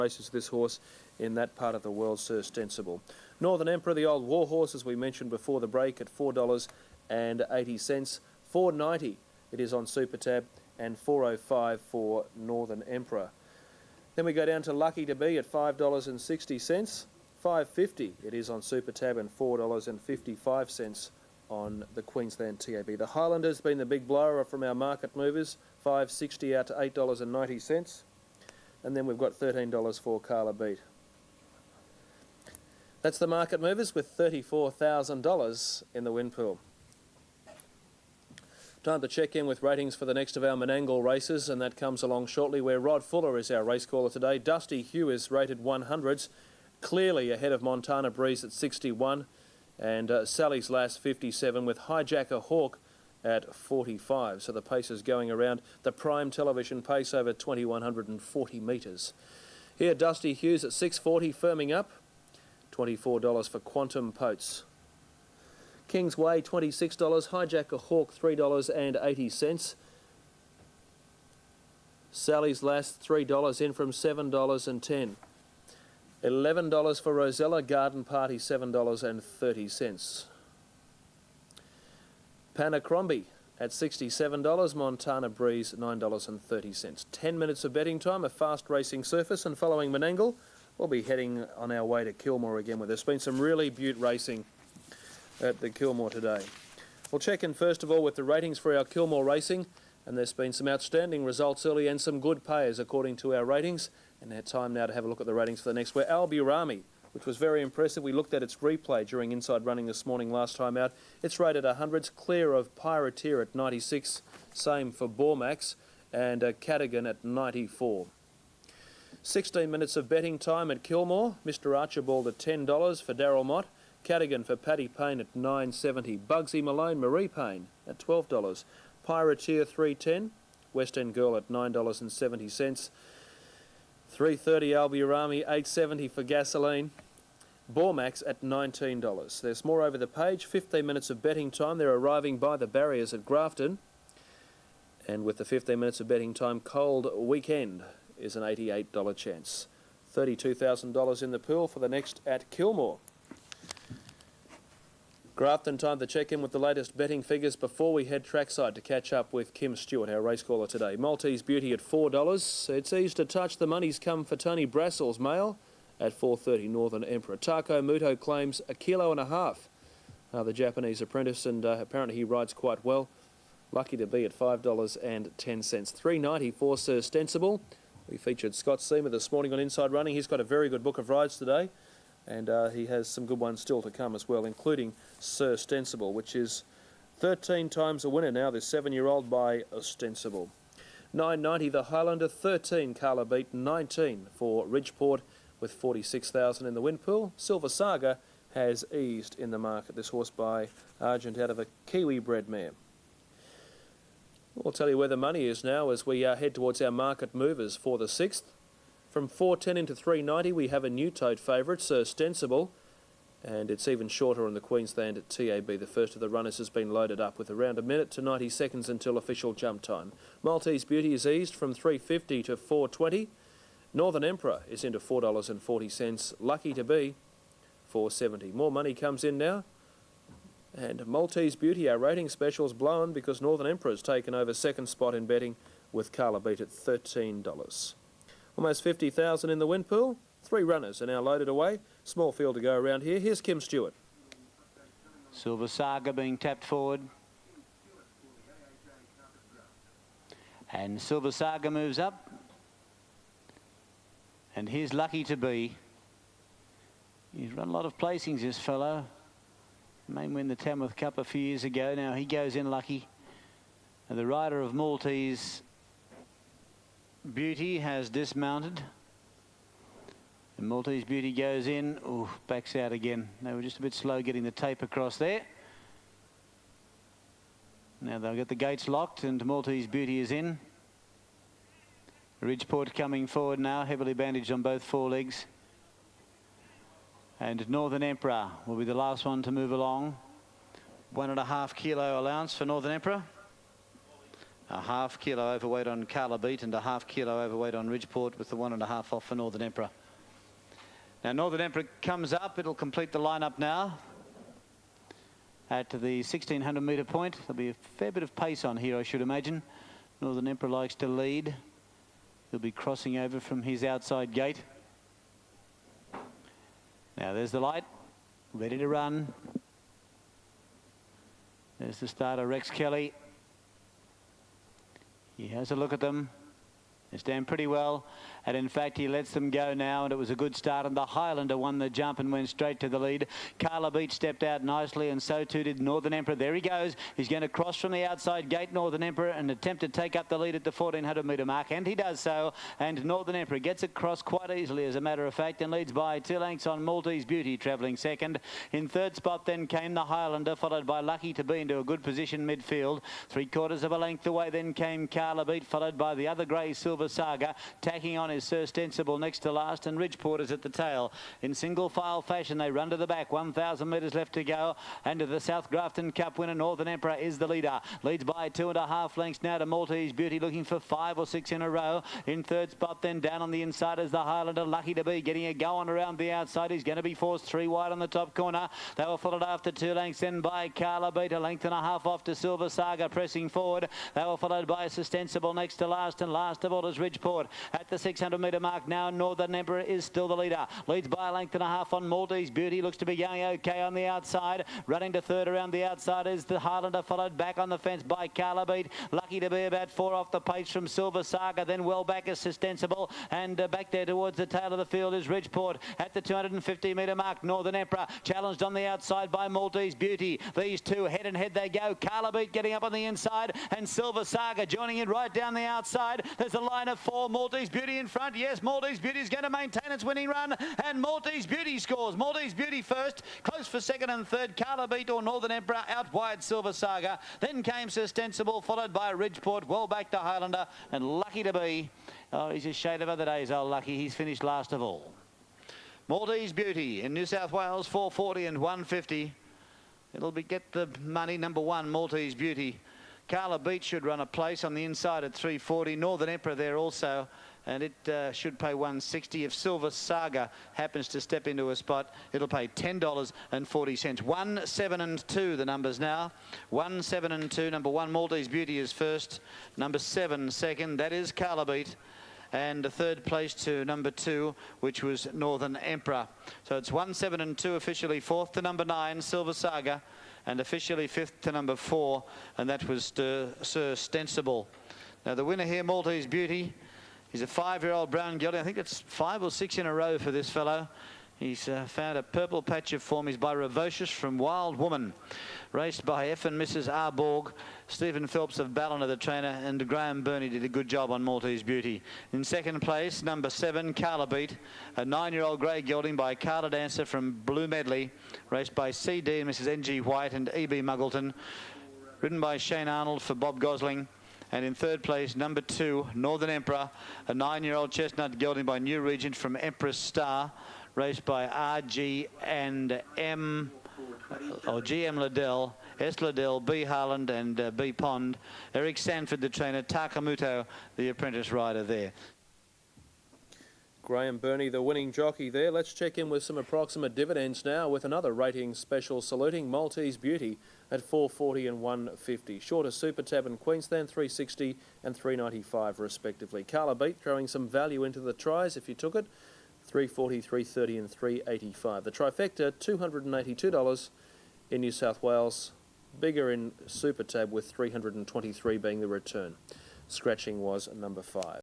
races this horse in that part of the world, Sir Stensible. Northern Emperor, the old war horse, as we mentioned before the break, at $4.80. $4.90 it is on Super Tab, and $4.05 for Northern Emperor. Then we go down to Lucky to Be at $5.60. $5.50 it is on Super Tab, and $4.55 on the Queensland TAB. The Highlander's been the big blower from our market movers, $5.60 out to $8.90. And then we've got $13 for Carla Beat. That's the market movers with $34,000 in the win pool. Time to check in with ratings for the next of our Menangle races, and that comes along shortly, where Rod Fuller is our race caller today. Dusty Hugh is rated 100s, clearly ahead of Montana Breeze at 61, and Sally's Lass 57, with Hijacker Hawk at 45. So the pace is going around the prime television pace over 2,140 metres. Here, Dusty Hughes at 6.40, firming up. $24 for Quantum Potes. Kingsway, $26. Hijacker Hawk, $3.80. Sally's Lass, $3 in from $7.10. $11 for Rosella. Garden Party, $7.30. Panacrombie at $67. Montana Breeze, $9.30. 10 minutes of betting time, a fast racing surface, and following Menangle, we'll be heading on our way to Kilmore again, where there's been some really beaut racing at the Kilmore today. We'll check in first of all with the ratings for our Kilmore racing, and there's been some outstanding results early and some good payers according to our ratings. And it's time now to have a look at the ratings for the next, where Alburami, which was very impressive. We looked at its replay during Inside Running this morning last time out. It's rated 100s, clear of Pirateer at 96, same for Bormax, and Cadogan at 94. 16 minutes of betting time at Kilmore. Mr. Archibald at $10 for Darryl Mott. Cadogan for Paddy Payne at $9.70. Bugsy Malone, Marie Payne at $12. Pirateer $3.10. West End Girl at $9.70. $3.30 Alburami, $8.70 for Gasoline. Bormax at $19. There's more over the page. 15 minutes of betting time. They're arriving by the barriers at Grafton. And with the 15 minutes of betting time, Cold Weekend is an $88 chance. $32,000 in the pool for the next at Kilmore. Grafton, time to check in with the latest betting figures before we head trackside to catch up with Kim Stewart, our race caller today. Maltese Beauty at $4. It's eased to touch. The money's come for Tony Brassel's mail at $4.30. Northern Emperor. Tako Muto claims 1.5 kilos. The Japanese apprentice, and apparently he rides quite well. Lucky to Be at $5.10. $3.90 for Sir Stensible. We featured Scott Seamer this morning on Inside Running. He's got a very good book of rides today, and he has some good ones still to come as well, including Sir Stensible, which is 13 times a winner now, this 7-year-old by Ostensible. $9.90 the Highlander, 13 Carla Beat, 19 for Ridgeport, with 46,000 in the win pool. Silver Saga has eased in the market. This horse by Argent out of a Kiwi bred mare. We'll tell you where the money is now as we head towards our market movers for the 6th. From $4.10 into $3.90, we have a new tote favourite, Sir Stensible, and it's even shorter on the Queensland at TAB. The first of the runners has been loaded up with around a minute to 90 seconds until official jump time. Maltese Beauty is eased from $3.50 to $4.20. Northern Emperor is into $4.40. Lucky to Be, $4.70. More money comes in now. And Maltese Beauty, our rating special's blown because Northern Emperor has taken over second spot in betting with Carla Beat at $13. Almost 50,000 in the win pool. 3 runners are now loaded away. Small field to go around here. Here's Kim Stewart. Silver Saga being tapped forward. And Silver Saga moves up. And here's Lucky to Be. He's run a lot of placings, this fellow. May win the Tamworth Cup a few years ago. Now he goes in Lucky. And the rider of Maltese Beauty has dismounted. And Maltese Beauty goes in. Ooh, backs out again. They were just a bit slow getting the tape across there. Now they'll get the gates locked and Maltese Beauty is in. Ridgeport coming forward now, heavily bandaged on both forelegs. And Northern Emperor will be the last one to move along. 1.5 kilo allowance for Northern Emperor. A ½ kilo overweight on Carla Beat and a ½ kilo overweight on Ridgeport, with the 1.5 off for Northern Emperor. Now Northern Emperor comes up. It'll complete the lineup now. At the 1600 metre point, there'll be a fair bit of pace on here, I should imagine. Northern Emperor likes to lead. He'll be crossing over from his outside gate. Now there's the light, ready to run. There's the starter, Rex Kelly. He has a look at them. They stand pretty well, and in fact he lets them go now, and it was a good start, and the Highlander won the jump and went straight to the lead. Carla Beach stepped out nicely, and so too did Northern Emperor. There he goes. He's going to cross from the outside gate, Northern Emperor, and attempt to take up the lead at the 1400 metre mark, and he does so, and Northern Emperor gets across quite easily, as a matter of fact, and leads by 2 lengths on Maltese Beauty, travelling second. In third spot then came the Highlander, followed by Lucky to Be into a good position midfield. 3/4 of a length away then came Carla Beat, followed by the other grey Silver Saga. Tacking on is Sir Stensible next to last, and Ridgeport is at the tail. In single file fashion, they run to the back. 1,000 metres left to go. And to the South Grafton Cup winner, Northern Emperor is the leader. Leads by 2.5 lengths now to Maltese Beauty, looking for 5 or 6 in a row. In third spot then, down on the inside, is the Highlander, Lucky to Be, getting a go on around the outside. He's going to be forced 3 wide on the top corner. They were followed after 2 lengths then by Carla Beat, 1.5 lengths off to Silver Saga, pressing forward. They were followed by Sustensible next to last, and last of all is Ridgeport. At the 600 metre mark now, Northern Emperor is still the leader. Leads by 1.5 lengths on Maltese Beauty. Looks to be going okay on the outside. Running to third around the outside is the Highlander, followed back on the fence by Carla Beat. Lucky to Be about 4 off the pace from Silver Saga. Then well back is Sustensible. And back there towards the tail of the field is Ridgeport. At the 250 metre mark, Northern Emperor challenged on the outside by Maltese Beauty. These two head and head they go. Carla Beat getting up on the inside, and Silver Saga joining in right down the outside. There's a line of 4. Maltese Beauty in front. Yes, Maltese Beauty is going to maintain its winning run, and Maltese Beauty scores. Maltese Beauty first, close for second and third. Carla Beat or Northern Emperor out wide Silver Saga. Then came Sustensible, followed by Ridgeport, well back to Highlander, and Lucky to Be. Oh, he's a shade of other days, old Lucky. He's finished last of all. Maltese Beauty in New South Wales, 440 and 150. It'll be get the money, number 1, Maltese Beauty. Carla Beat should run a place on the inside at 340. Northern Emperor there also, and it should pay 160. If Silver Saga happens to step into a spot, it'll pay $10.40. 1, 7 and 2 the numbers now. 1, 7 and 2. Number 1 Maltese Beauty is first. Number 7 second. That is Carla Beat. And a third place to number 2, which was Northern Emperor. So it's 1, 7 and 2 officially. Fourth to number 9, Silver Saga, and officially 5th to number 4, and that was Sir Stensible. Now the winner here, Maltese Beauty, he's a 5-year-old brown gelding. I think it's 5 or 6 in a row for this fellow. He's found a purple patch of form. He's by Revocious from Wild Woman. Raced by F and Mrs. Arborg. Stephen Phelps of Ballina, the trainer, and Graham Burney did a good job on Maltese Beauty. In second place, number 7, Carla Beat. A 9-year-old grey gelding by Carla Dancer from Blue Medley. Raced by CD and Mrs. N.G. White and E.B. Muggleton. Ridden by Shane Arnold for Bob Gosling. And in third place, number 2, Northern Emperor. A 9-year-old chestnut gelding by New Regent from Empress Star. Raced by RG and M, or GM Liddell, S. Liddell, B. Harland and B. Pond. Eric Sanford, the trainer. Takamuto, the apprentice rider there. Graham Burney, the winning jockey there. Let's check in with some approximate dividends now with another rating special saluting Maltese Beauty at 440 and 150. Shorter Super Tab in Queensland, 360 and 395 respectively. Carla Beat throwing some value into the tries if you took it. 340, 330 and 385. The trifecta, $282 in New South Wales. Bigger in Super Tab with 323 being the return. Scratching was number 5.